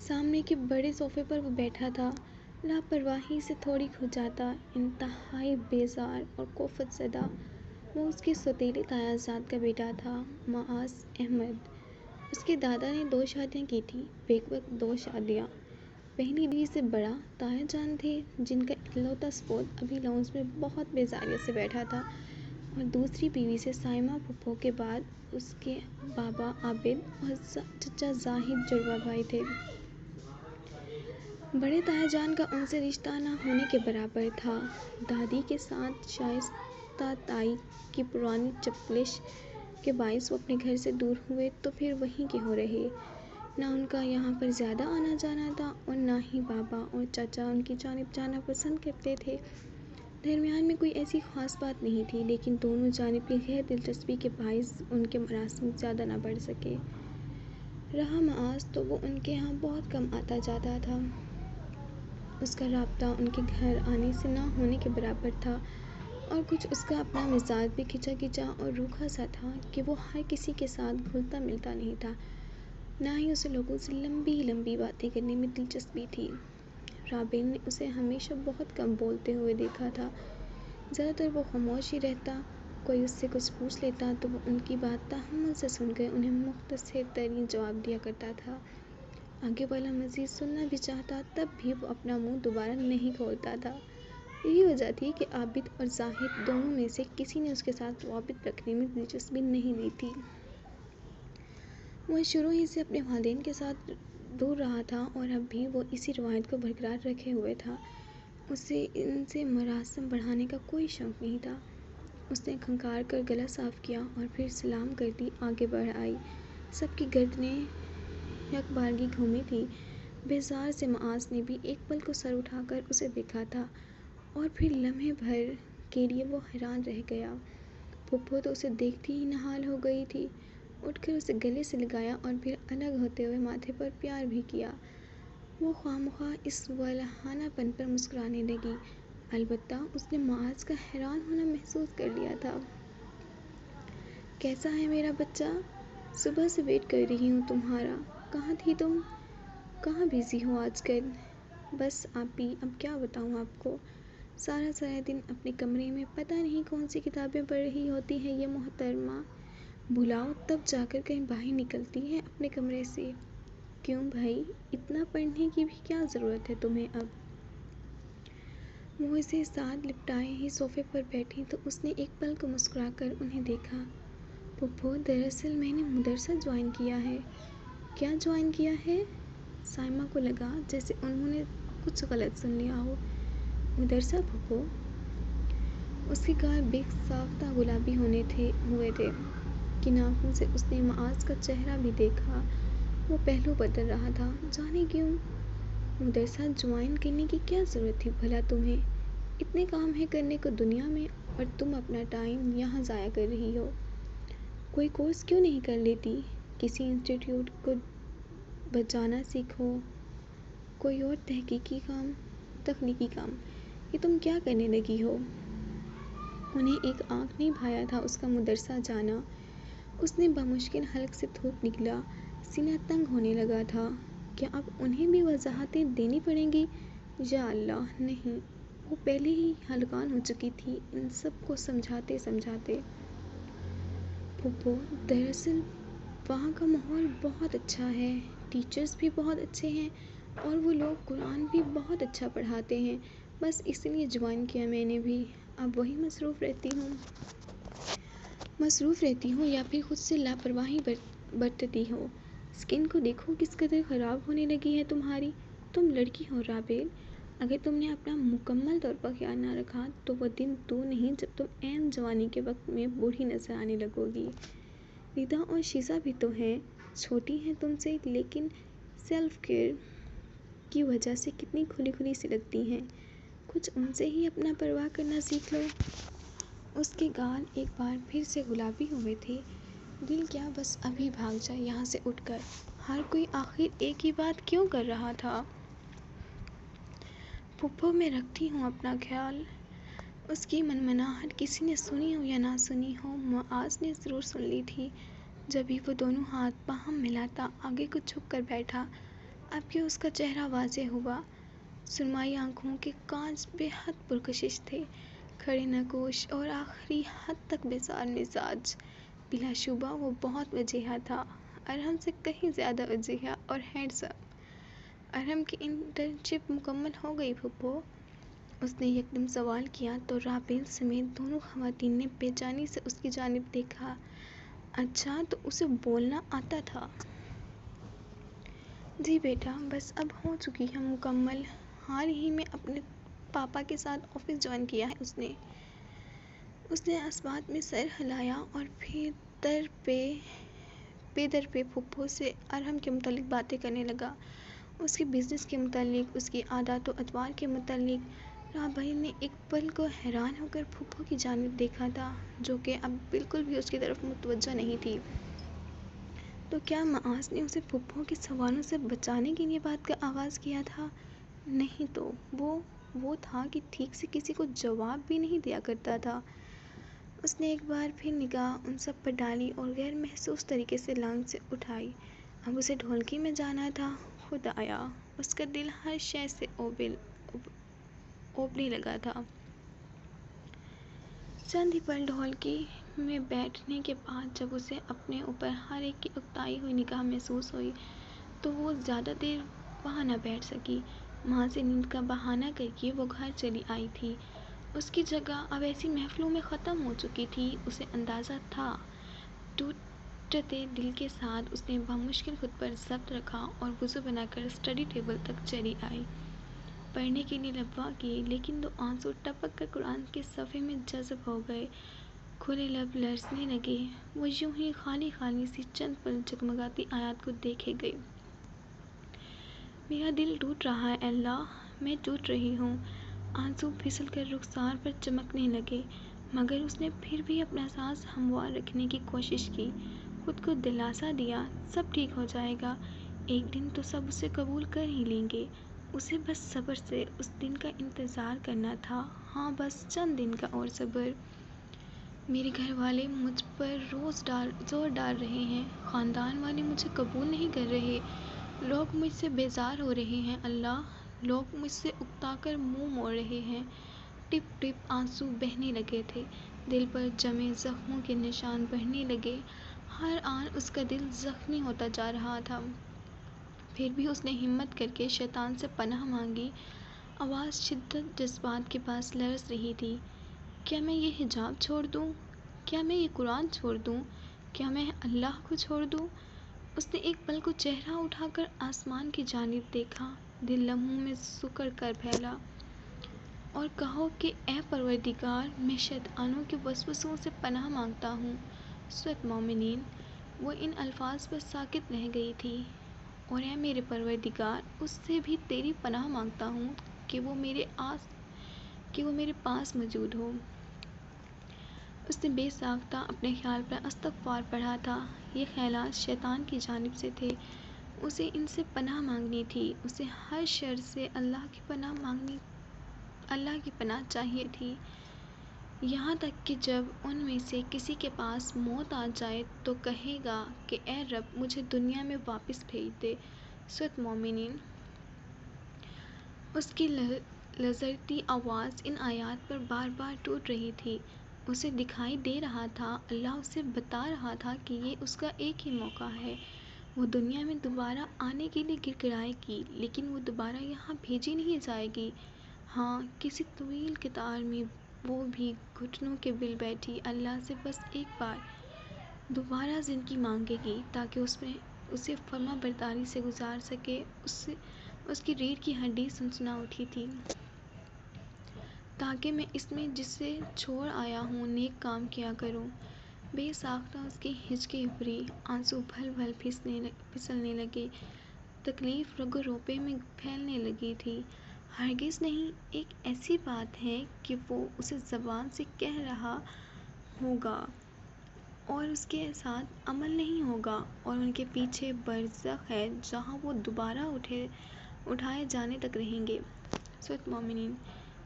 سامنے کے بڑے صوفے پر وہ بیٹھا تھا، لاپرواہی سے تھوڑی کھجاتا، انتہائی بیزار اور کوفت زدہ۔ وہ اس کی سوتیلی تایا زاد کا بیٹا تھا، معاذ احمد۔ اس کے دادا نے 2 شادیاں کی تھیں، بیک وقت 2 شادیاں۔ پہلی بیوی سے بڑا تایا جان تھے، جن کا اکلوتا سپوت ابھی لاؤنج میں بہت بیزاریت سے بیٹھا تھا، اور دوسری بیوی سے سائمہ پھپھو کے بعد اس کے بابا عابد اور چچا زاہد جڑواں بھائی تھے۔ بڑے تایا جان کا ان سے رشتہ نہ ہونے کے برابر تھا۔ دادی کے ساتھ شائستہ تائی کی پرانی چپلش کے باعث وہ اپنے گھر سے دور ہوئے تو پھر وہیں کے ہو رہے۔ نہ ان کا یہاں پر زیادہ آنا جانا تھا اور نہ ہی بابا اور چاچا ان کی جانب جانا پسند کرتے تھے۔ درمیان میں کوئی ایسی خاص بات نہیں تھی، لیکن دونوں جانب کی غیر دلچسپی کے باعث ان کے مراسم زیادہ نہ بڑھ سکے۔ رہا معاذ تو وہ ان کے ہاں بہت کم آتا جاتا تھا۔ اس کا رابطہ ان کے گھر آنے سے نہ ہونے کے برابر تھا، اور کچھ اس کا اپنا مزاج بھی کھچا کھچا اور روکھا سا تھا کہ وہ ہر کسی کے ساتھ گھلتا ملتا نہیں تھا، نہ ہی اسے لوگوں سے لمبی لمبی باتیں کرنے میں دلچسپی تھی۔ رابعہ نے اسے ہمیشہ بہت کم بولتے ہوئے دیکھا تھا۔ زیادہ تر وہ خاموش ہی رہتا، کوئی اس سے کچھ پوچھ لیتا تو وہ ان کی بات تحمل سے سن کر انہیں مختصر ترین جواب دیا کرتا تھا۔ آگے والا مزید سننا بھی چاہتا تب بھی وہ اپنا منہ دوبارہ نہیں کھولتا تھا۔ یہی وجہ تھی کہ عابد اور زاہد دونوں میں سے کسی نے اس کے ساتھ روابط رکھنے میں دلچسپی نہیں لی تھی۔ وہ شروع ہی سے اپنے والدین کے ساتھ دور رہا تھا اور اب بھی وہ اسی روایت کو برقرار رکھے ہوئے تھا۔ اسے ان سے مراسم بڑھانے کا کوئی شوق نہیں تھا۔ اس نے کھنکار کر گلا صاف کیا اور پھر سلام کرتی آگے بڑھ آئی۔ سب کی گردنیں یک بارگی گھومی تھیں۔ بیزار سے معاذ نے بھی ایک پل کو سر اٹھا کر اسے دیکھا تھا، اور پھر لمحے بھر کے لیے وہ حیران رہ گیا۔ پھپھو تو اسے دیکھتی ہی نہال ہو گئی تھی، اٹھ کر اسے گلے سے لگایا اور پھر الگ ہوتے ہوئے ماتھے پر پیار بھی کیا۔ وہ خواہ اس والہانہ پن پر مسکرانے لگی، البتہ اس نے معاذ کا حیران ہونا محسوس کر لیا تھا۔ کیسا ہے میرا بچہ؟ صبح سے ویٹ کر رہی ہوں تمہارا۔ کہاں تھی تم؟ کہاں بزی ہو آج کل؟ بس آپی، اب کیا بتاؤں آپ کو، سارا دن اپنے کمرے میں پتہ نہیں کون سی کتابیں پڑھ رہی ہوتی ہے یہ محترمہ۔ بلاؤ تب جا کر کہیں باہر نکلتی ہے اپنے کمرے سے۔ کیوں بھائی، اتنا پڑھنے کی بھی کیا ضرورت ہے تمہیں اب؟ وہ اسے ساتھ لپٹائے ہی صوفے پر بیٹھی تو اس نے ایک پل کو مسکرا کر انہیں دیکھا۔ پھپھو، دراصل میں نے مدرسہ جوائن کیا ہے۔ کیا جوائن کیا ہے؟ سائمہ کو لگا جیسے انہوں نے کچھ غلط سن لیا ہو۔ مدرسہ پھپھو؟ اس کے گال بے ساختہ گلابی ہوئے تھے کہ ناخن سے اس نے معاذ کا چہرہ بھی دیکھا۔ وہ پہلو بدل رہا تھا، جانے کیوں؟ مدرسہ جوائن کرنے کی کیا ضرورت تھی بھلا تمہیں؟ اتنے کام ہے کرنے کو دنیا میں، اور تم اپنا ٹائم یہاں ضائع کر رہی ہو۔ کوئی کورس کیوں نہیں کر لیتی؟ کسی انسٹی ٹیوٹ کو بجانا سیکھو، کوئی اور تخلیقی کام۔ یہ تم کیا کرنے لگی ہو؟ انہیں ایک آنکھ نہیں بھایا تھا اس کا مدرسہ جانا۔ اس نے بمشکل حلق سے تھوک نکلا، سینہ تنگ ہونے لگا تھا۔ کیا اب انہیں بھی وضاحتیں دینی پڑیں گی؟ یا اللہ، نہیں، وہ پہلے ہی ہلکان ہو چکی تھی ان سب کو سمجھاتے سمجھاتے۔ پھپھو، دراصل وہاں کا ماحول بہت اچھا ہے، ٹیچرز بھی بہت اچھے ہیں، اور وہ لوگ قرآن بھی بہت اچھا پڑھاتے ہیں، بس اس لیے جوائن کیا میں نے بھی۔ اب وہیں مصروف رہتی ہوں یا پھر خود سے لاپرواہی برتتی ہو۔ اسکن کو دیکھو کس قدر خراب ہونے لگی ہے تمہاری۔ تم لڑکی ہو رابعہ، اگر تم نے اپنا مکمل طور پر خیال نہ رکھا تو وہ دن دور نہیں جب تم عین جوانی کے وقت میں بوڑھی نظر آنے لگو گی۔ ردا اور شیزہ بھی تو ہیں، چھوٹی ہیں تم سے، لیکن سیلف کیئر کی وجہ سے کتنی کھلی کھلی سی لگتی ہیں۔ کچھ ان سے ہی اپنا پرواہ کرنا سیکھ لو۔ اس کے گال ایک بار پھر سے گلابی ہوئے تھے۔ دل کیا بس ابھی بھاگ جائے یہاں سے اٹھ کر، ہر کوئی آخر ایک ہی بات کیوں کر رہا تھا؟ پھپھو، میں رکھتی ہوں اپنا خیال۔ اس کی منمناہٹ کسی نے سنی ہو یا نہ سنی ہو، معاذ نے ضرور سن لی تھی۔ جبھی وہ دونوں ہاتھ باہم ملاتا آگے کو جھک کر بیٹھا، اب کہ اس کا چہرہ واضح ہوا، سرمائی آنکھوں کے کانچ بے حد پرکشش تھے، کھڑے نگوش اور آخری حد تک بیزار مزاج۔ بلا شبہ وہ بہت وجیہہ تھا، ارحم سے کہیں زیادہ وجیہہ اور ہینڈسم۔ ارحم کی انٹرنشپ مکمل ہو گئی پھپھو؟ اس نے یکدم سوال کیا تو رابیل سمیت دونوں خواتین نے بے چینی سے اس کی جانب دیکھا۔ اچھا تو اسے بولنا آتا تھا؟ جی بیٹا، بس اب ہو چکی ہے مکمل، حال ہی میں اپنے پاپا کے ساتھ آفس جوائن کیا ہے اس نے۔ اس نے اس بات میں سر ہلایا اور پھر در پہ پھپھو سے ارحم کے متعلق باتیں کرنے لگا، اس کے بزنس کے متعلق، اس کی عادات و اطوار کے متعلق۔ رابیل نے ایک پل کو حیران ہو کر پھپھو کی جانب دیکھا تھا، جو کہ اب بالکل بھی اس کی طرف متوجہ نہیں تھی۔ تو کیا معاذ نے اسے پھپھو کے سوالوں سے بچانے کے لیے بات کا آغاز کیا تھا؟ نہیں تو وہ تھا کہ ٹھیک سے کسی کو جواب بھی نہیں دیا کرتا تھا۔ اس نے ایک بار پھر نگاہ ان سب پر ڈالی اور غیر محسوس طریقے سے لانگ سے اٹھائی۔ اب اسے ڈھولکی میں جانا تھا۔ خدایا، اس کا دل ہر شے سے اونبنے لگا تھا۔ چند ہی پل ڈھولکی میں بیٹھنے کے بعد جب اسے اپنے اوپر ہر ایک کی اکتائی ہوئی نگاہ محسوس ہوئی تو وہ زیادہ دیر وہاں نہ بیٹھ سکی۔ ماں سے نیند کا بہانہ کر کے وہ گھر چلی آئی تھی۔ اس کی جگہ اب ایسی محفلوں میں ختم ہو چکی تھی، اسے اندازہ تھا۔ ٹوٹتے دل کے ساتھ اس نے بمشکل خود پر ضبط رکھا اور وضو بنا کر اسٹڈی ٹیبل تک چلی آئی۔ پڑھنے کے لیے لبوا کیے، لیکن دو آنسو ٹپک کر قرآن کے صفحے میں جذب ہو گئے۔ کھلے لب لرزنے لگے۔ وہ یوں ہی خالی سی چند پل جگمگاتی آیات کو دیکھے گئی۔ میرا دل ٹوٹ رہا ہے اللہ، میں ٹوٹ رہی ہوں۔ آنسو پھسل کر رخسار پر چمکنے لگے، مگر اس نے پھر بھی اپنا سانس ہموار رکھنے کی کوشش کی، خود کو دلاسا دیا، سب ٹھیک ہو جائے گا، ایک دن تو سب اسے قبول کر ہی لیں گے۔ اسے بس صبر سے اس دن کا انتظار کرنا تھا، ہاں بس چند دن کا اور صبر۔ میرے گھر والے مجھ پر روز زور ڈال رہے ہیں، خاندان والے مجھے قبول نہیں کر رہے، لوگ مجھ سے بیزار ہو رہے ہیں اللہ، لوگ مجھ سے اکتا کر منہ موڑ رہے ہیں۔ ٹپ ٹپ آنسو بہنے لگے تھے، دل پر جمے زخموں کے نشان بڑھنے لگے، ہر آن اس کا دل زخمی ہوتا جا رہا تھا۔ پھر بھی اس نے ہمت کر کے شیطان سے پناہ مانگی۔ آواز شدید جذبات کے باعث لرز رہی تھی۔ کیا میں یہ حجاب چھوڑ دوں؟ کیا میں یہ قرآن چھوڑ دوں؟ کیا میں اللہ کو چھوڑ دوں؟ اس نے ایک پل کو چہرہ اٹھا کر آسمان کی جانب دیکھا، دل لمحوں میں سکڑ کر پھیلا، اور کہو کہ اے پروردگار، میں شیطانوں کے وسوسوں سے پناہ مانگتا ہوں۔ سورۃ مومنین۔ وہ ان الفاظ پر ساکت رہ گئی تھی۔ اور اے میرے پروردگار، اس سے بھی تیری پناہ مانگتا ہوں کہ وہ میرے پاس موجود ہو۔ اس نے بے ساختہ اپنے خیال پر استغفار پڑھا تھا، یہ خیالات شیطان کی جانب سے تھے، اسے ان سے پناہ مانگنی تھی، اسے ہر شر سے اللہ کی پناہ چاہیے تھی، یہاں تک کہ جب ان میں سے کسی کے پاس موت آ جائے تو کہے گا کہ اے رب، مجھے دنیا میں واپس بھیج دے۔ سورۃ مومنین۔ اس کی لرزتی آواز ان آیات پر بار بار ٹوٹ رہی تھی، اسے دکھائی دے رہا تھا اللہ اسے بتا رہا تھا کہ یہ اس کا ایک ہی موقع ہے، وہ دنیا میں دوبارہ آنے کے لیے گڑگڑائے گی، لیکن وہ دوبارہ یہاں بھیجی نہیں جائے گی۔ ہاں، کسی طویل قطار میں وہ بھی گھٹنوں کے بل بیٹھی اللہ سے بس ایک بار دوبارہ زندگی مانگے گی تاکہ اسے فرما برداری سے گزار سکے۔ اس کی ریڑھ کی ہڈی سنسنا اٹھی تھی، تاکہ میں اس میں جسے چھوڑ آیا ہوں نیک کام کیا کروں۔ بے ساختہ اس کی ہچکی ابھری، آنسو بھل بھل پھسلنے لگے، تکلیف رگ و روپے میں پھیلنے لگی تھی۔ ہرگز نہیں، ایک ایسی بات ہے کہ وہ اسے زبان سے کہہ رہا ہوگا اور اس کے ساتھ عمل نہیں ہوگا، اور ان کے پیچھے برزخ ہے جہاں وہ دوبارہ اٹھائے جانے تک رہیں گے۔ سورۃ مومنین۔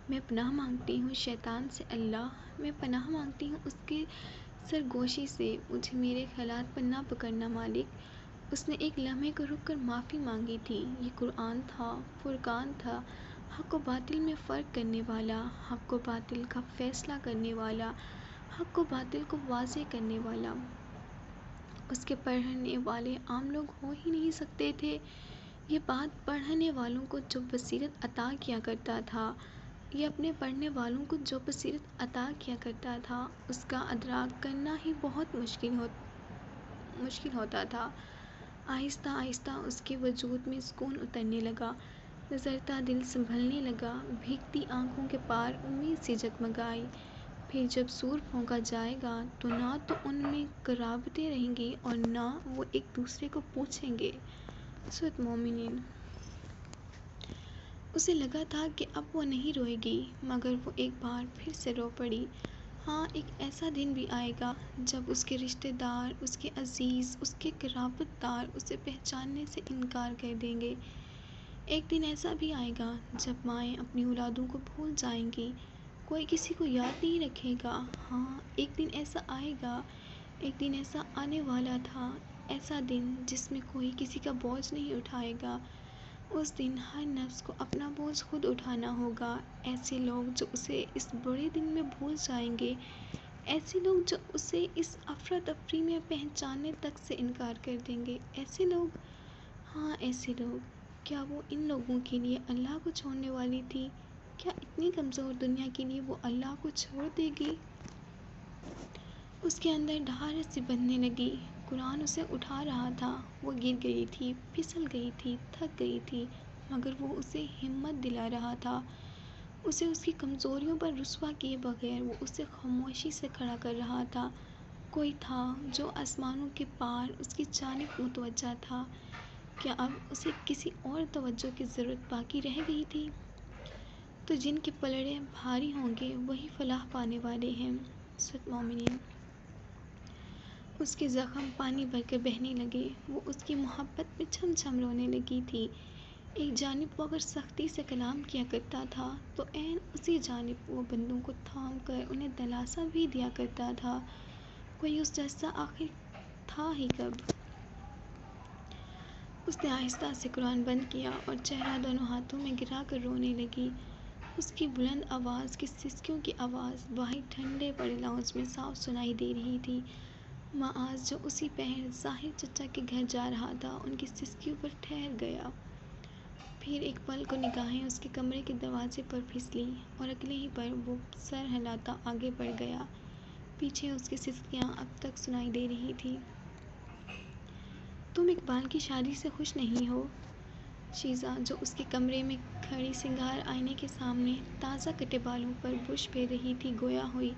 میں پناہ مانگتی ہوں شیطان سے اللہ، میں پناہ مانگتی ہوں اس کی سرگوشی سے، مجھے میرے خیالات پر نہ پکڑنا مالک، اس نے ایک لمحے کو رک کر معافی مانگی تھی۔ یہ قرآن تھا، فرقان تھا، حق و باطل میں فرق کرنے والا، حق و باطل کا فیصلہ کرنے والا، حق و باطل کو واضح کرنے والا۔ اس کے پڑھنے والے عام لوگ ہو ہی نہیں سکتے تھے۔ یہ بات پڑھنے والوں کو جو بصیرت عطا کیا کرتا تھا، یہ اپنے پڑھنے والوں کو جو بصیرت عطا کیا کرتا تھا، اس کا ادراک کرنا ہی بہت مشکل ہوتا تھا۔ آہستہ آہستہ اس کے وجود میں سکون اترنے لگا، نظرتا دل سنبھلنے لگا، بھیگتی آنکھوں کے پار امید سی جگمگائی۔ پھر جب سور پھونکا جائے گا تو نہ تو ان میں قرابتیں رہیں گی اور نہ وہ ایک دوسرے کو پوچھیں گے۔ سورۃ مومنون۔ اسے لگا تھا کہ اب وہ نہیں روئے گی، مگر وہ ایک بار پھر سے رو پڑی۔ ہاں، ایک ایسا دن بھی آئے گا جب اس کے رشتہ دار، اس کے عزیز، اس کے قرابت دار اسے پہچاننے سے انکار کر دیں گے۔ ایک دن ایسا بھی آئے گا جب مائیں اپنی اولادوں کو بھول جائیں گی، کوئی کسی کو یاد نہیں رکھے گا۔ ہاں، ایک دن ایسا آئے گا، ایک دن ایسا آنے والا تھا، ایسا دن جس میں کوئی کسی کا بوجھ نہیں اٹھائے گا۔ اس دن ہر نفس کو اپنا بوجھ خود اٹھانا ہوگا۔ ایسے لوگ جو اسے اس بڑے دن میں بھول جائیں گے، ایسے لوگ جو اسے اس افراتفری میں پہچاننے تک سے انکار کر دیں گے، ایسے لوگ، ہاں ایسے لوگ، کیا وہ ان لوگوں کے لیے اللہ کو چھوڑنے والی تھی؟ کیا اتنی کمزور دنیا کے لیے وہ اللہ کو چھوڑ دے گی؟ اس کے اندر ڈھارس سی بندھنے لگی۔ قرآن اسے اٹھا رہا تھا۔ وہ گر گئی تھی، پھسل گئی تھی، تھک گئی تھی، مگر وہ اسے ہمت دلا رہا تھا۔ اسے اس کی کمزوریوں پر رسوا کیے بغیر وہ اسے خاموشی سے کھڑا کر رہا تھا۔ کوئی تھا جو آسمانوں کے پار اس کی جانب متوجہ تھا۔ کیا اب اسے کسی اور توجہ کی ضرورت باقی رہ گئی تھی؟ تو جن کے پلڑے بھاری ہوں گے وہی فلاح پانے والے ہیں۔ سورۃ مومنون۔ اس کے زخم پانی بھر کر بہنے لگے۔ وہ اس کی محبت میں چھم چھم رونے لگی تھی۔ ایک جانب وہ اگر سختی سے کلام کیا کرتا تھا تو عین اسی جانب وہ بندوں کو تھام کر انہیں دلاسا بھی دیا کرتا تھا۔ کوئی اس جیسا آخر تھا ہی کب؟ اس نے آہستہ سے قرآن بند کیا اور چہرہ دونوں ہاتھوں میں گرا کر رونے لگی۔ اس کی بلند آواز کی سسکیوں کی آواز باہر ٹھنڈے پڑے لاؤنج میں صاف سنائی دے رہی تھی۔ معاذ جو اسی پہر ظاہر چچا کے گھر جا رہا تھا، ان کی سسکیوں پر ٹھہر گیا۔ پھر ایک پل کو نگاہیں اس کے کمرے کے دروازے پر پھسلیں اور اگلے ہی پل وہ سر ہلاتا آگے بڑھ گیا۔ پیچھے اس کی سسکیاں اب تک سنائی دے رہی تھیں۔ تم اقبال کی شادی سے خوش نہیں ہو؟ شیزا جو اس کے کمرے میں کھڑی سنگھار آئینے کے سامنے تازہ کٹے بالوں پر برش پھیر رہی تھی گویا ہوئی۔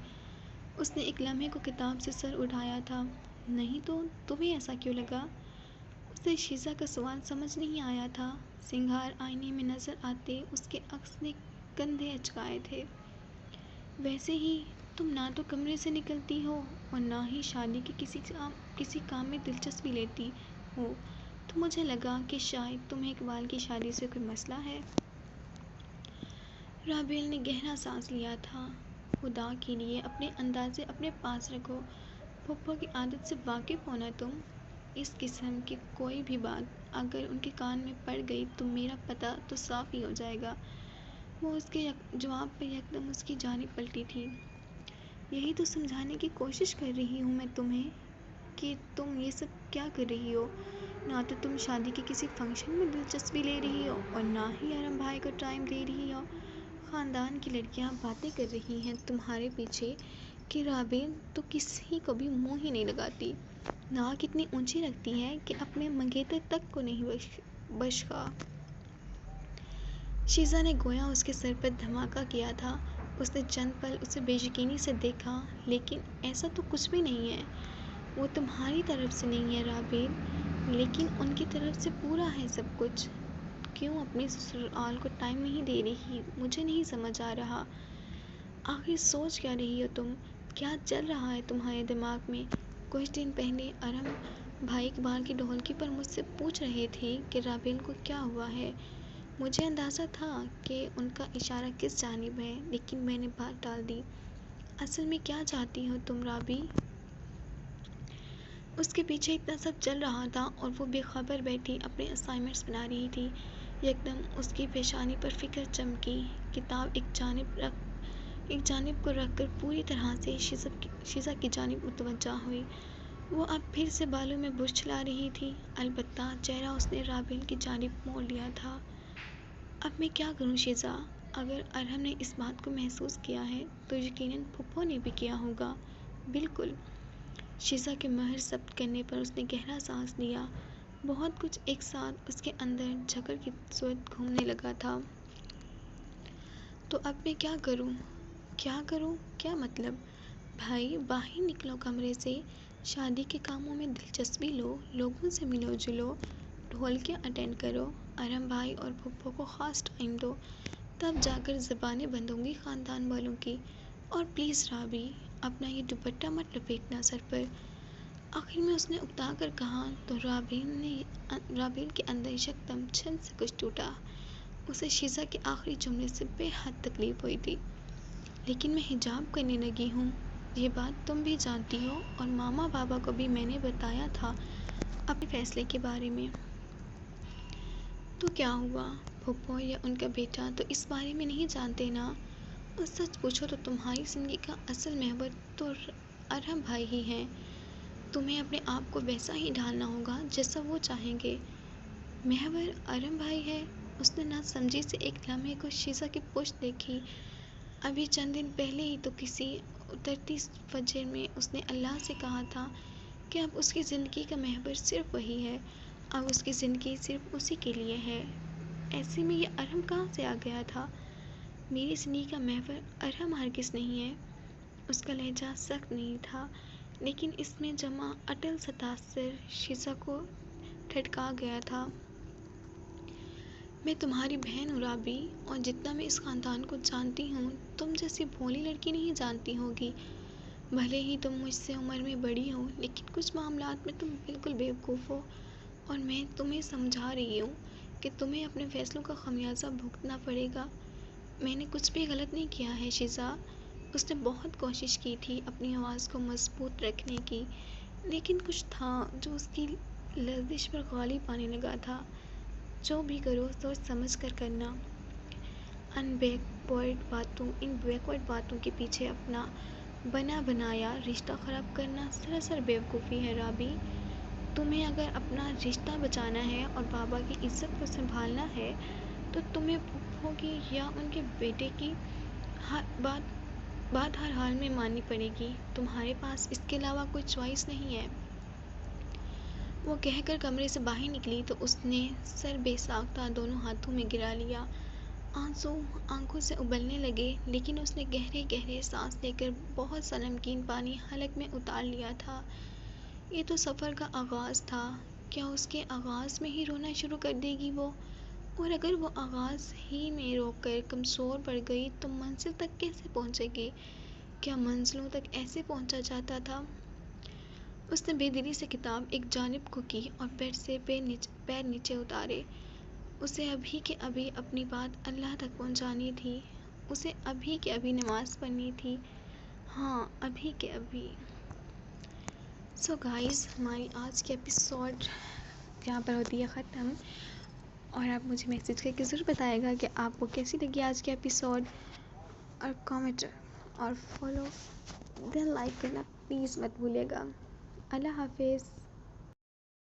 اس نے ایک لمحے کو کتاب سے سر اٹھایا تھا۔ نہیں تو تمہیں ایسا کیوں لگا؟ اسے شیزا کا سوال سمجھ نہیں آیا تھا۔ سنگھار آئینے میں نظر آتے اس کے عکس نے کندھے اچکائے تھے۔ ویسے ہی تم نہ تو کمرے سے نکلتی ہو اور نہ ہی شادی کے کسی کام میں دلچسپی لیتی ہو، تو مجھے لگا کہ شاید تمہیں اقبال کی شادی سے کوئی مسئلہ ہے۔ رابعہ نے گہرا سانس لیا تھا۔ خدا کے لیے اپنے اندازے اپنے پاس رکھو۔ پھپھو کی عادت سے واقف ہو نا تم؟ اس قسم کی کوئی بھی بات اگر ان کے کان میں پڑ گئی تو میرا پتہ تو صاف ہی ہو جائے گا۔ وہ اس کے جواب پر یکدم اس کی جانب پلٹی تھی۔ یہی تو سمجھانے کی کوشش کر رہی ہوں میں تمہیں کہ تم یہ سب کیا کر رہی ہو۔ نہ تو تم شادی کے کسی فنکشن میں دلچسپی لے رہی ہو اور نہ ہی ارم بھائی کو ٹائم دے رہی ہو۔ خاندان کی لڑکیاں باتیں کر رہی ہیں تمہارے پیچھے کہ رابعہ تو کسی کو بھی منہ ہی نہیں لگاتی، ناک اتنی اونچی رکھتی ہے کہ اپنے منگیتر تک کو نہیں بخشا۔ شیزا نے گویا اس کے سر پر دھماکہ کیا تھا۔ اس نے چند پل اسے بے یقینی سے دیکھا۔ لیکن ایسا تو کچھ بھی نہیں ہے۔ وہ تمہاری طرف سے نہیں ہے رابعہ، لیکن ان کی طرف سے پورا ہے سب کچھ۔ کیوں اپنے سسرال کو ٹائم نہیں دے رہی؟ مجھے نہیں سمجھ آ رہا۔ آخر سوچ کیا رہی ہو تم؟ کیا چل رہا ہے تمہارے دماغ میں؟ کچھ دن پہلے ارم بھائی اقبال کی ڈھولکی پر مجھ سے پوچھ رہے تھے کہ رابعہ کو کیا ہوا ہے۔ مجھے اندازہ تھا کہ ان کا اشارہ کس جانب ہے، لیکن میں نے بات ٹال دی۔ اصل میں کیا چاہتی ہو تم رابعہ؟ اس کے پیچھے اتنا سب چل رہا تھا اور وہ بے خبر بیٹھی اپنے اسائنمنٹس بنا رہی تھی۔ یکدم اس کی پیشانی پر فکر چمکی۔ کتاب ایک جانب کو رکھ کر پوری طرح سے شیزا کی جانب متوجہ ہوئی۔ وہ اب پھر سے بالوں میں برچھ لا رہی تھی، البتہ چہرہ اس نے رابیل کی جانب موڑ لیا تھا۔ اب میں کیا کروں شیزا؟ اگر ارحم نے اس بات کو محسوس کیا ہے تو یقیناً پھپھو نے بھی کیا ہوگا۔ بالکل۔ شیزا کے مہر ضبط کرنے پر اس نے گہرا سانس لیا۔ بہت کچھ ایک ساتھ اس کے اندر جھکڑ کی صورت گھومنے لگا تھا۔ تو اب میں کیا کروں؟ کیا کروں؟ کیا مطلب؟ بھائی باہر نکلو کمرے سے، شادی کے کاموں میں دلچسپی لو، لوگوں سے ملو جلو، ڈھولکیاں اٹینڈ کرو، ارحم بھائی اور پھپھو کو خاص ٹائم دو، تب جا کر زبانیں بند ہوں گی خاندان والوں کی۔ اور پلیز رابی، اپنا یہ دوپٹہ مت لپیٹنا سر پر۔ آخر میں اس نے اکتا کر کہا تو رابیل کے اندر یکدم چھن سے کچھ ٹوٹا۔ اسے شیزا کے آخری جملے سے بے حد تکلیف ہوئی تھی۔ لیکن میں حجاب کرنے لگی ہوں، یہ بات تم بھی جانتی ہو، اور ماما بابا کو بھی میں نے بتایا تھا اپنے فیصلے کے بارے میں۔ تو کیا ہوا؟ پھپھو یا ان کا بیٹا تو اس بارے میں نہیں جانتے نا؟ اور سچ پوچھو تو تمہاری زندگی کا اصل محور تو ارحم بھائی ہی ہیں۔ تمہیں اپنے آپ کو ویسا ہی ڈھالنا ہوگا جیسا وہ چاہیں گے۔ محور ارحم بھائی ہے؟ اس نے نہ سمجھی سے ایک لمحے کو شیزا کی پشت دیکھی۔ ابھی چند دن پہلے ہی تو کسی اترتی فجر میں اس نے اللہ سے کہا تھا کہ اب اس کی زندگی کا محور صرف وہی ہے، اب اس کی زندگی صرف اسی کے لیے ہے۔ ایسے میں یہ ارحم کہاں سے آ گیا تھا؟ میری زندگی کا محور ارحم ہرگز نہیں ہے۔ اس کا لہجہ سخت نہیں تھا، لیکن اس میں جمع اٹل سا تاثر شیزا کو ٹھٹکا گیا تھا۔ میں تمہاری بہن ہوں رابی، اور جتنا میں اس خاندان کو جانتی ہوں تم جیسی بھولی لڑکی نہیں جانتی ہوگی۔ بھلے ہی تم مجھ سے عمر میں بڑی ہو، لیکن کچھ معاملات میں تم بالکل بیوقوف ہو، اور میں تمہیں سمجھا رہی ہوں کہ تمہیں اپنے فیصلوں کا خمیازہ بھگتنا پڑے گا۔ میں نے کچھ بھی غلط نہیں کیا ہے شیزا۔ اس نے بہت کوشش کی تھی اپنی آواز کو مضبوط رکھنے کی، لیکن کچھ تھا جو اس کی لرزش پر غالب آنے لگا تھا۔ جو بھی کرو سوچ سمجھ کر کرنا۔ ان بیکورڈ باتوں کے پیچھے اپنا بنا بنایا رشتہ خراب کرنا سراسر بیوقوفی ہے رابی۔ تمہیں اگر اپنا رشتہ بچانا ہے اور بابا کی عزت کو سنبھالنا ہے تو تمہیں پھپھو کی یا ان کے بیٹے کی بات ہر حال میں ماننی پڑے گی۔ تمہارے پاس اس کے علاوہ کوئی چوائس نہیں ہے۔ وہ کہہ کر کمرے سے باہر نکلی تو اس نے سر بے ساختہ دونوں ہاتھوں میں گرا لیا۔ آنسو آنکھوں سے ابلنے لگے، لیکن اس نے گہرے گہرے سانس لے کر بہت سا نمکین پانی حلق میں اتار لیا تھا۔ یہ تو سفر کا آغاز تھا، کیا اس کے آغاز میں ہی رونا شروع کر دے گی وہ؟ اور اگر وہ آغاز ہی میں رو کر کمزور پڑ گئی تو منزل تک کیسے پہنچے گی؟ کیا منزلوں تک ایسے پہنچا جاتا تھا؟ اس نے بے دلی سے کتاب ایک جانب کو کی اور بیڈ سے پیر نیچے اتارے۔ اسے ابھی کے ابھی اپنی بات اللہ تک پہنچانی تھی، اسے ابھی کے ابھی نماز پڑھنی تھی، ہاں ابھی کے ابھی۔ سو گائز، ہماری آج کی ایپیسوڈ یہاں پر ہوتی ہے ختم، اور آپ مجھے میسیج کر کے ضرور بتائے گا کہ آپ کو کیسی لگی آج کی ایپیسوڈ، اور کامنٹ اور فالو دین لائک کرنا پلیز مت بھولے گا۔ اللہ حافظ۔